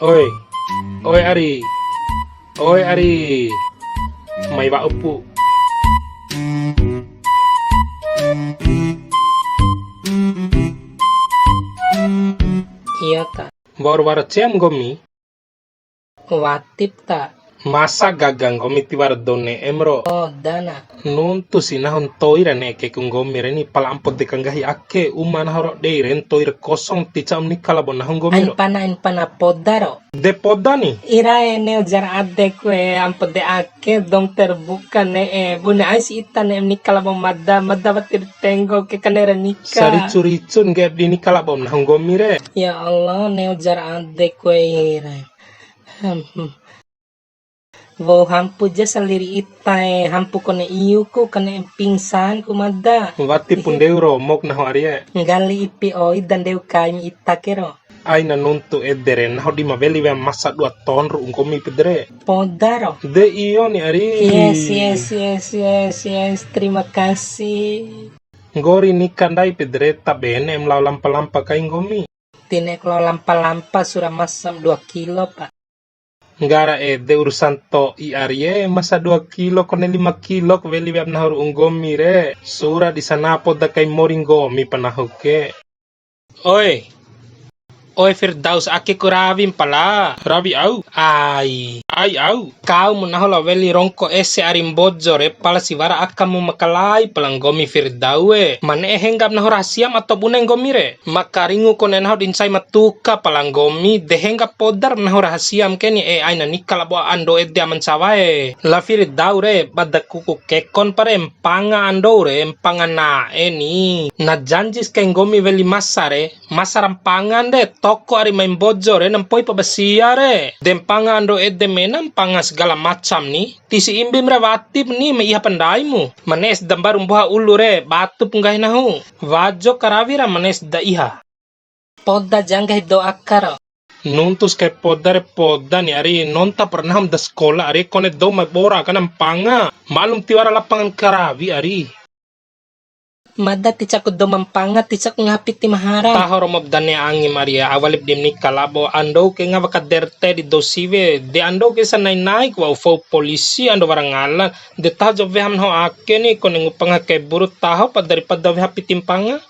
Oi, oi Ari, oi Ari, may ba upo? Iya tak, Baru-baru ciam gomi, watip tak. masa gagang gomi tiwar done emro. Oh dana, Nuntu sinahon toira neke kung gomi reni palampot de kanggahi ake uman horok de ren toira kosong ticam ni kalabon nahong gomi ro. ain pana podaro. De podani, Ira neo jar ade kue ampo de ake dom terbuka bune ais ita ni kalabong madda batir tenggo ke kanera nika. sari curicun gap di ni kalabon nahong gomi re. Ya Allah neo jar ade kue ira. Wo hampu je saliri ita hampu kone iuku kene pingsan ku madda. Wati pun deuro mok naho arie. Ngali ipi oi dan deu kaim ita kero. Aina nuntu edere naho di mabeli we masa 2 ton ru gomi pedre. Podaro. De iyo ni ari. Yes. Terima kasih. Gori ni kandai pedre tabene emlau lampa-lampa kain gomi. Tinek lo lampa-lampa surah masam 2 kilo, Pak. Ngara de urusan to i arie masa 2 kilo kone 5 kilo kweli we nahor gomi re. Sura di sana po da kai moring gomi panahoke. Oi Firdaus ake kurawin pala. Rabi au. Ai au. Kau menahola weli rongko ese arim bojore pala siwara akamu makalai palang gomi Firdawe. Mane henggap naho rahasiam atau buneng gomi re. Makaringu konen naho dinsai matuka palang gomi dehenggap podar naho rahasiam keni aina nikala bo ando edde aman sawae. La Firdau re badda kuku kekon pare empanga ando re empanga na eni. Na janjis keng gomi weli masare. Masaram pangan de toko ari main bojor nampoi pabasia re dempanga ando edde menam panga segala macam ni tisi imbim re watip ni me iha pandaimu manes dambarum buha ulu re batu punggah nahu wajo karawira manes da iha Podda janggah do akaro. nuntus ke poda ni ari nonta pernah da sekolah ari kone do mabora kanam panga malum tiwara lapangan karawi ari. Madda ticak do mampanga ticak ngapit ti mahara. Taho romobdane angi Maria awalip dim ni kalabo ando ke nga bakaderte di dosive de ando ke sa naik wa ufo polisi ando warangalan de taho jove ham ho ake ni kone ngupanga ke burut taho pa daripada we hapitim panga.